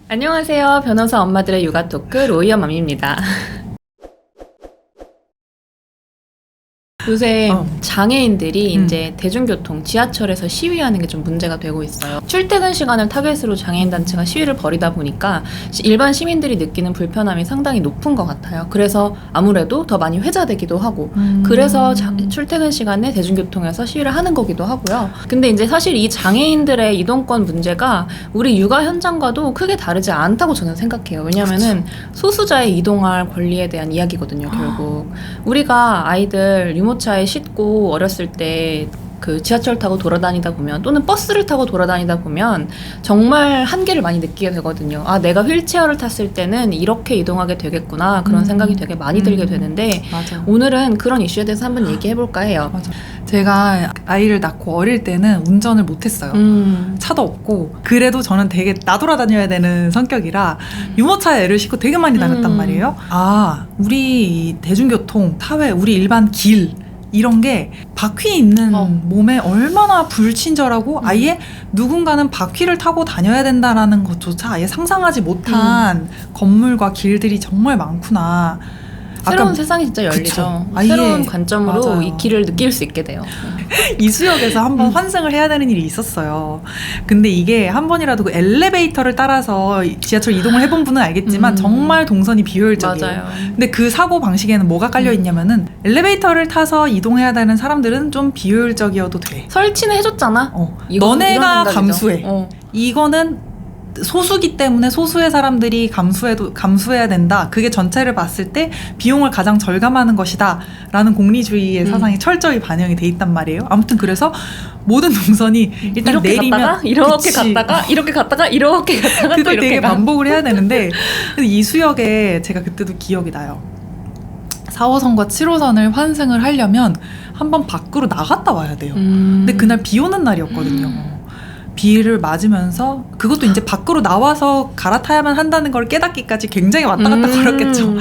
안녕하세요. 변호사 엄마들의 육아 토크 로이엄맘입니다. 요새 장애인들이 이제 대중교통, 지하철에서 시위하는 게 좀 문제가 되고 있어요. 출퇴근 시간을 타겟으로 장애인 단체가 시위를 벌이다 보니까 일반 시민들이 느끼는 불편함이 상당히 높은 것 같아요. 그래서 아무래도 더 많이 회자되기도 하고 그래서 출퇴근 시간에 대중교통에서 시위를 하는 거기도 하고요. 근데 이제 사실 이 장애인들의 이동권 문제가 우리 육아 현장과도 크게 다르지 않다고 저는 생각해요. 왜냐면은 소수자의 이동할 권리에 대한 이야기거든요, 결국. 우리가 아이들 유모차에 싣고 어렸을 때 그 지하철 타고 돌아다니다 보면 또는 버스를 타고 돌아다니다 보면 정말 한계를 많이 느끼게 되거든요. 아, 내가 휠체어를 탔을 때는 이렇게 이동하게 되겠구나, 그런 생각이 되게 많이 들게 되는데 맞아. 오늘은 그런 이슈에 대해서 한번 얘기해볼까 해요. 맞아. 제가 아이를 낳고 어릴 때는 운전을 못했어요. 차도 없고 그래도 저는 되게 나돌아다녀야 되는 성격이라 유모차에 애를 싣고 되게 많이 다녔단 말이에요. 아, 우리 대중교통, 타회, 우리 일반 길 이런 게 바퀴 있는 몸에 얼마나 불친절하고 아예 누군가는 바퀴를 타고 다녀야 된다라는 것조차 아예 상상하지 못한 건물과 길들이 정말 많구나. 새로운 세상이 진짜 열리죠. 새로운 관점으로 맞아요. 이 길을 느낄 수 있게 돼요. 이수역에서 한번 환승을 해야 되는 일이 있었어요. 근데 이게 한 번이라도 그 엘리베이터를 따라서 지하철 이동을 해본 분은 알겠지만 정말 동선이 비효율적이에요. 맞아요. 근데 그 사고 방식에는 뭐가 깔려 있냐면은 엘리베이터를 타서 이동해야 되는 사람들은 좀 비효율적이어도 돼. 설치는 해줬잖아. 너네가 감수해. 이거는 소수기 때문에 소수의 사람들이 감수해야 된다. 그게 전체를 봤을 때 비용을 가장 절감하는 것이다. 라는 공리주의의 사상이 철저히 반영이 돼 있단 말이에요. 아무튼 그래서 모든 동선이 일단 이렇게 내리면 갔다가 이렇게 갔다가 이렇게 갔다가 이렇게 갔다가 또 그걸 이렇게 되게 가. 반복을 해야 되는데 근데 이 수역에 제가 그때도 기억이 나요. 4호선과 7호선을 환승을 하려면 한번 밖으로 나갔다 와야 돼요. 근데 그날 비 오는 날이었거든요. 비를 맞으면서 그것도 이제 밖으로 나와서 갈아타야만 한다는 걸 깨닫기까지 굉장히 왔다 갔다 걸었겠죠.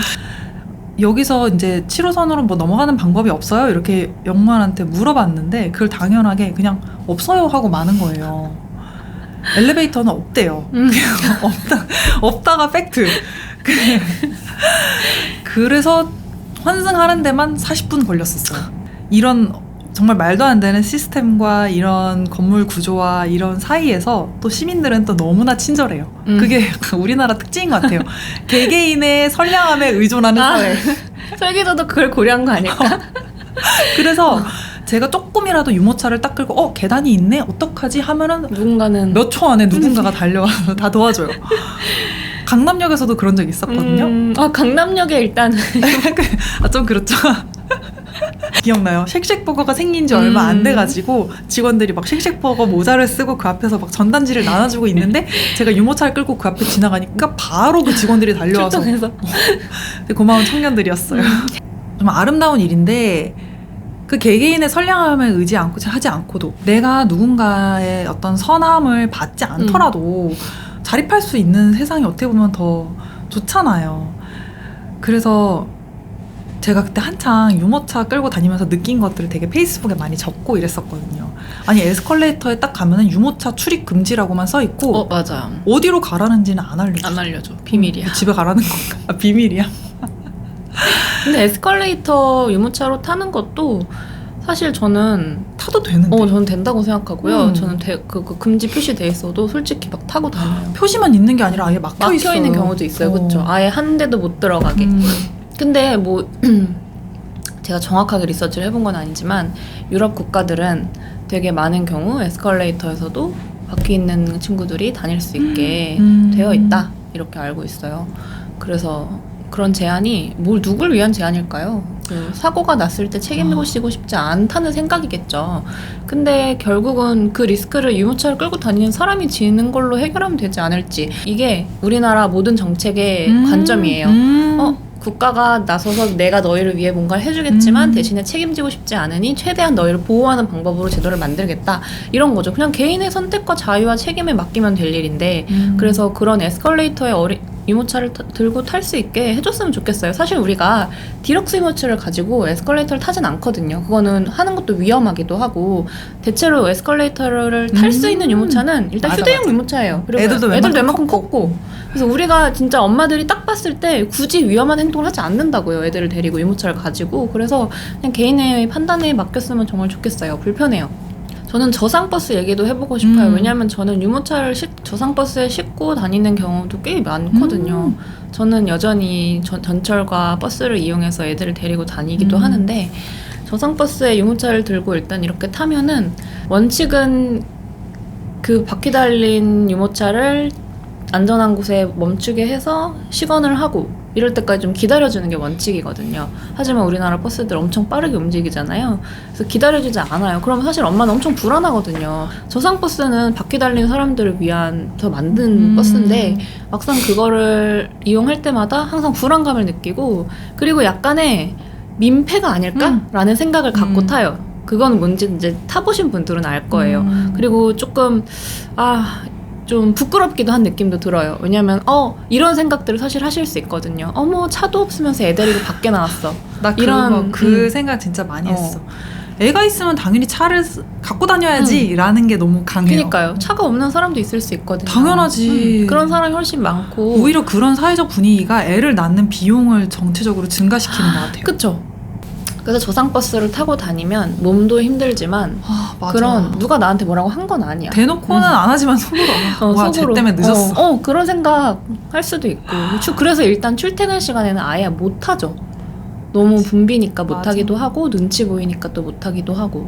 여기서 이제 7호선으로 뭐 넘어가는 방법이 없어요? 이렇게 영무원한테 물어봤는데 그걸 당연하게 그냥 없어요 하고 마는 거예요. 엘리베이터는 없대요. 없다가 팩트. 그래서 환승하는 데만 40분 걸렸었어요. 이런 정말 말도 안 되는 시스템과 이런 건물 구조와 이런 사이에서 또 시민들은 또 너무나 친절해요. 그게 약간 우리나라 특징인 것 같아요. 개개인의 선량함에 의존하는 사회. 설계자도 그걸 고려한 거 아닐까? 그래서 제가 조금이라도 유모차를 딱 끌고 계단이 있네? 어떡하지? 하면은 누군가는 몇 초 안에 누군가가 달려와서 다 도와줘요. 강남역에서도 그런 적 있었거든요. 강남역에 일단 좀 그렇죠. 기억나요? 쉑쉑버거가 생긴 지 얼마 안 돼가지고 직원들이 막 쉑쉑버거 모자를 쓰고 그 앞에서 막 전단지를 나눠주고 있는데 제가 유모차를 끌고 그 앞에 지나가니까 바로 그 직원들이 달려와서 출동해서 되게 고마운 청년들이었어요. 좀 아름다운 일인데 그 개개인의 선량함에 하지 않고도 내가 누군가의 어떤 선함을 받지 않더라도 자립할 수 있는 세상이 어떻게 보면 더 좋잖아요. 그래서 제가 그때 한창 유모차 끌고 다니면서 느낀 것들을 되게 페이스북에 많이 적고 이랬었거든요. 아니 에스컬레이터에 딱 가면은 유모차 출입 금지라고만 써 있고 맞아. 어디로 가라는지는 안 알려줘. 안 알려줘. 비밀이야. 집에 가라는 건가? 아, 비밀이야? 근데 에스컬레이터 유모차로 타는 것도 사실 저는 타도 되는데. 저는 된다고 생각하고요. 저는 그 금지 표시돼 있어도 솔직히 막 타고 다녀요. 표시만 있는 게 아니라 아예 막혀 있는 경우도 있어요. 그렇죠. 아예 한 대도 못 들어가게. 근데 뭐 제가 정확하게 리서치를 해본 건 아니지만 유럽 국가들은 되게 많은 경우 에스컬레이터에서도 바퀴 있는 친구들이 다닐 수 있게 되어 있다 이렇게 알고 있어요. 그래서 그런 제한이 누굴 위한 제한일까요? 그 사고가 났을 때 책임지고 싶지 않다는 생각이겠죠. 근데 결국은 그 리스크를 유모차를 끌고 다니는 사람이 지는 걸로 해결하면 되지 않을지. 이게 우리나라 모든 정책의 관점이에요. 국가가 나서서 내가 너희를 위해 뭔가를 해주겠지만 대신에 책임지고 싶지 않으니 최대한 너희를 보호하는 방법으로 제도를 만들겠다 이런 거죠. 그냥 개인의 선택과 자유와 책임에 맡기면 될 일인데 그래서 그런 에스컬레이터에 유모차를 들고 탈 수 있게 해줬으면 좋겠어요. 사실 우리가 디럭스 유모차를 가지고 에스컬레이터를 타진 않거든요. 그거는 하는 것도 위험하기도 하고 대체로 에스컬레이터를 탈 수 있는 유모차는 일단 맞아, 휴대용 맞아. 유모차예요. 그리고 애들도 웬만큼 컸고 그래서 우리가 진짜 엄마들이 딱 봤을 때 굳이 위험한 행동을 하지 않는다고요. 애들을 데리고 유모차를 가지고. 그래서 그냥 개인의 판단에 맡겼으면 정말 좋겠어요. 불편해요. 저는 저상버스 얘기도 해보고 싶어요. 왜냐하면 저는 유모차를 저상버스에 싣고 다니는 경우도 꽤 많거든요. 저는 여전히 전철과 버스를 이용해서 애들을 데리고 다니기도 하는데 저상버스에 유모차를 들고 일단 이렇게 타면은 원칙은 그 바퀴 달린 유모차를 안전한 곳에 멈추게 해서 시건을 하고 이럴 때까지 좀 기다려주는 게 원칙이거든요. 하지만 우리나라 버스들 엄청 빠르게 움직이잖아요. 그래서 기다려주지 않아요. 그러면 사실 엄마는 엄청 불안하거든요. 저상버스는 바퀴 달린 사람들을 위해서 만든 버스인데 막상 그거를 이용할 때마다 항상 불안감을 느끼고 그리고 약간의 민폐가 아닐까라는 생각을 갖고 타요. 그건 뭔지 이제 타보신 분들은 알 거예요. 그리고 조금 좀 부끄럽기도 한 느낌도 들어요. 왜냐면 이런 생각들을 사실 하실 수 있거든요. 어머 차도 없으면서 애 데리고 밖에 나왔어. 나 이런 그 생각 진짜 많이 했어. 애가 있으면 당연히 차를 갖고 다녀야지 라는 게 너무 강해요. 그러니까요. 차가 없는 사람도 있을 수 있거든요. 당연하지. 그런 사람이 훨씬 많고 오히려 그런 사회적 분위기가 애를 낳는 비용을 전체적으로 증가시키는 것 같아요. 그쵸. 그래서 저상버스를 타고 다니면 몸도 힘들지만 맞아. 그런 누가 나한테 뭐라고 한 건 아니야. 대놓고는 안 하지만 속으로 와, 쟤 때문에 늦었어. 그런 생각 할 수도 있고 그래서 일단 출퇴근 시간에는 아예 못 타죠. 너무 붐비니까 못 맞아. 타기도 하고 눈치 보이니까 또 못 타기도 하고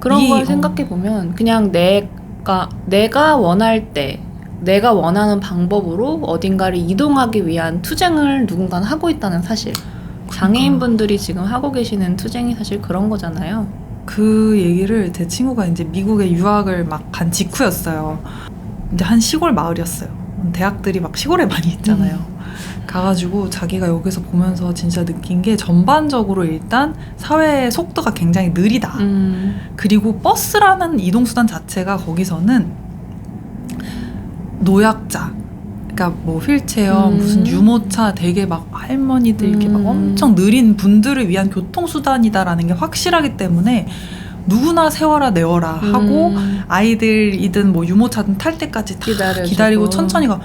그런 걸 생각해 보면 그냥 내가 원할 때 내가 원하는 방법으로 어딘가를 이동하기 위한 투쟁을 누군가는 하고 있다는 사실. 장애인분들이 지금 하고 계시는 투쟁이 사실 그런 거잖아요. 그 얘기를 제 친구가 이제 미국에 유학을 막 간 직후였어요. 이제 한 시골 마을이었어요. 대학들이 막 시골에 많이 있잖아요. 가가지고 자기가 여기서 보면서 진짜 느낀 게 전반적으로 일단 사회의 속도가 굉장히 느리다. 그리고 버스라는 이동수단 자체가 거기서는 노약자 그러니까 뭐 휠체어, 무슨 유모차 되게 막 할머니들 이렇게 막 엄청 느린 분들을 위한 교통수단이다라는 게 확실하기 때문에 누구나 세워라 내워라 하고 아이들이든 뭐 유모차든 탈 때까지 다 기다리고 천천히 가.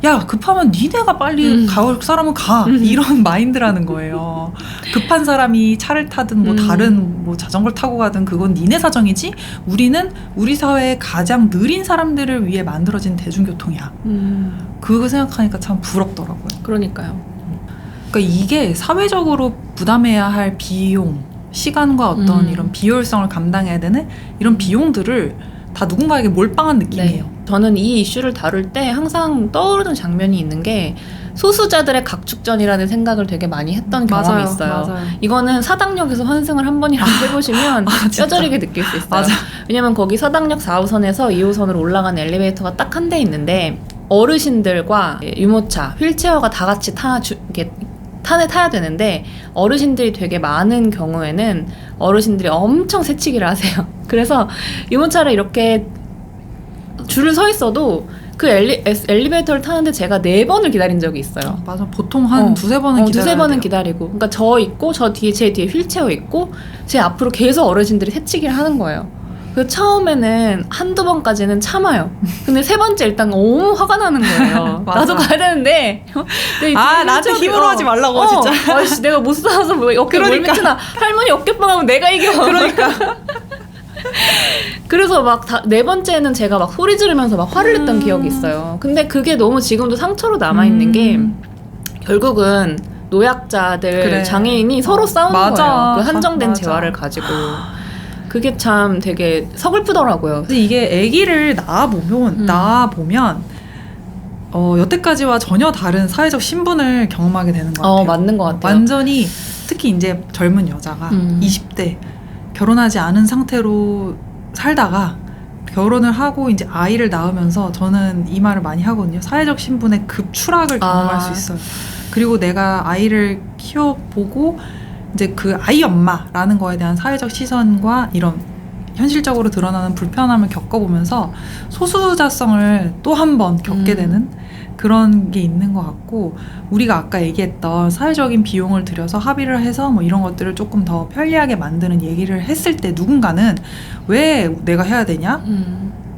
야 급하면 니네가 빨리 갈 사람은 가 이런 마인드라는 거예요. 급한 사람이 차를 타든 뭐 다른 뭐 자전거를 타고 가든 그건 니네 사정이지 우리는 우리 사회의 가장 느린 사람들을 위해 만들어진 대중교통이야. 그거 생각하니까 참 부럽더라고요. 그러니까요. 그러니까 이게 사회적으로 부담해야 할 비용, 시간과 어떤 이런 비효율성을 감당해야 되는 이런 비용들을 다 누군가에게 몰빵한 느낌이에요. 네. 저는 이 이슈를 다룰 때 항상 떠오르는 장면이 있는 게 소수자들의 각축전이라는 생각을 되게 많이 했던 경험이 있어요. 맞아요. 이거는 사당역에서 환승을 한 번이라도 해보시면 뼈저리게 느낄 수 있어요. 맞아. 왜냐면 거기 사당역 4호선에서 2호선으로 올라가는 엘리베이터가 딱 한 대 있는데 어르신들과 유모차, 휠체어가 다 같이 타야 되는데 어르신들이 되게 많은 경우에는 어르신들이 엄청 새치기를 하세요. 그래서 유모차를 이렇게 줄을 서 있어도 그 엘리베이터를 타는데 제가 4번을 기다린 적이 있어요. 맞아. 보통 한 두세 번은 기다려야 두세 번은 돼요. 기다리고. 그러니까 저 있고 제 뒤에 휠체어 있고 제 앞으로 계속 어르신들이 새치기를 하는 거예요. 그 처음에는 한두 번까지는 참아요. 근데 세 번째 일단 너무 화가 나는 거예요. 나도 가야 되는데. 나한테 힘으로 하지 말라고 진짜. 아이씨, 내가 못 살아서 뭐 어깨 뭘 미치나. 할머니 어깨빵 하면 내가 이겨. 그러니까. 그래서 막 네 번째는 제가 막 소리 지르면서 막 화를 냈던 기억이 있어요. 근데 그게 너무 지금도 상처로 남아있는 게 결국은 노약자들, 장애인이 서로 싸우는 거예요. 그 한정된 재화를 가지고. 그게 참 되게 서글프더라고요. 근데 이게 아기를 낳아보면 여태까지와 전혀 다른 사회적 신분을 경험하게 되는 것 같아요. 맞는 것 같아요. 완전히 특히 이제 젊은 여자가 20대 결혼하지 않은 상태로 살다가 결혼을 하고 이제 아이를 낳으면서 저는 이 말을 많이 하거든요. 사회적 신분의 급추락을 경험할 수 있어요. 그리고 내가 아이를 키워보고 이제 그 아이 엄마라는 거에 대한 사회적 시선과 이런 현실적으로 드러나는 불편함을 겪어보면서 소수자성을 또 한 번 겪게 되는 그런 게 있는 것 같고, 우리가 아까 얘기했던 사회적인 비용을 들여서 합의를 해서 뭐 이런 것들을 조금 더 편리하게 만드는 얘기를 했을 때 누군가는 왜 내가 해야 되냐?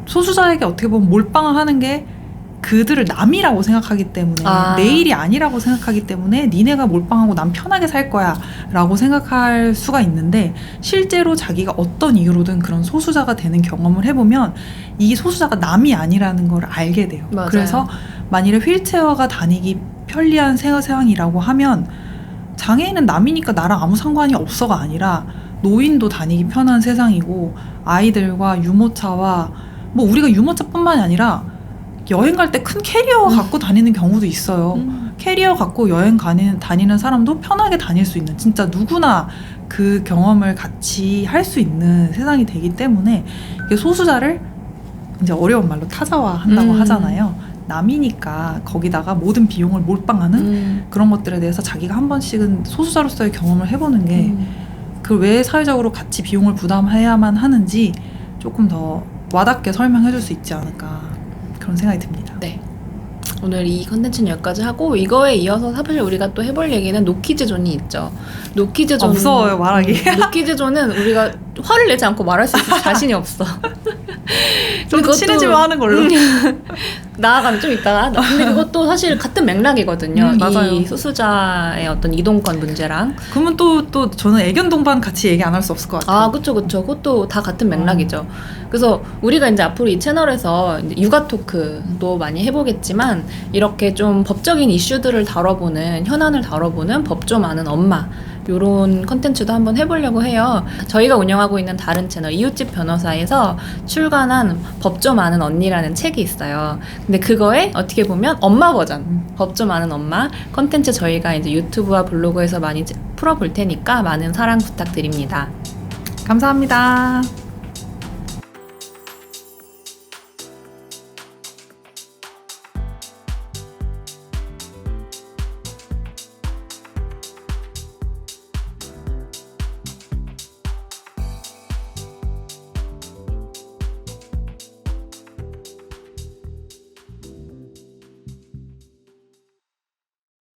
소수자에게 어떻게 보면 몰빵하는 게 그들을 남이라고 생각하기 때문에, 내 일이 아니라고 생각하기 때문에 니네가 몰빵하고 난 편하게 살 거야 라고 생각할 수가 있는데, 실제로 자기가 어떤 이유로든 그런 소수자가 되는 경험을 해보면 이 소수자가 남이 아니라는 걸 알게 돼요. 맞아요. 그래서 만일에 휠체어가 다니기 편리한 세상이라고 하면 장애인은 남이니까 나랑 아무 상관이 없어가 아니라 노인도 다니기 편한 세상이고, 아이들과 유모차와 뭐 우리가 유모차뿐만이 아니라 여행 갈 때 큰 캐리어 갖고 다니는 경우도 있어요. 캐리어 갖고 여행 다니는 사람도 편하게 다닐 수 있는, 진짜 누구나 그 경험을 같이 할 수 있는 세상이 되기 때문에, 이게 소수자를 이제 어려운 말로 타자화한다고 하잖아요. 남이니까 거기다가 모든 비용을 몰빵하는 그런 것들에 대해서 자기가 한 번씩은 소수자로서의 경험을 해보는 게 그걸 왜 사회적으로 같이 비용을 부담해야만 하는지 조금 더 와닿게 설명해 줄 수 있지 않을까, 그런 생각이 듭니다. 네. 오늘 이 컨텐츠는 여기까지 하고, 이거에 이어서 사실 우리가 또 해볼 얘기는 노키즈존이 있죠. 노키즈존. 무서워요, 말하기. 노키즈존은 우리가 화를 내지 않고 말할 수 있을 자신이 없어. 좀 더 친해지면 하는 걸로. 나아가면 좀 이따가. 근데 그것도 사실 같은 맥락이거든요. 맞아요. 이 소수자의 어떤 이동권 문제랑. 그러면 또 저는 애견 동반 같이 얘기 안 할 수 없을 것 같아요. 아, 그쵸. 그것도 다 같은 맥락이죠. 그래서 우리가 이제 앞으로 이 채널에서 이제 육아 토크도 많이 해보겠지만, 이렇게 좀 법적인 이슈들을 다뤄보는, 현안을 다뤄보는 법 좀 아는 엄마, 요런 컨텐츠도 한번 해보려고 해요. 저희가 운영하고 있는 다른 채널 이웃집 변호사에서 출간한 법 좀 아는 언니라는 책이 있어요. 근데 그거에 어떻게 보면 엄마 버전, 법 좀 아는 엄마 컨텐츠 저희가 이제 유튜브와 블로그에서 많이 풀어볼 테니까 많은 사랑 부탁드립니다. 감사합니다.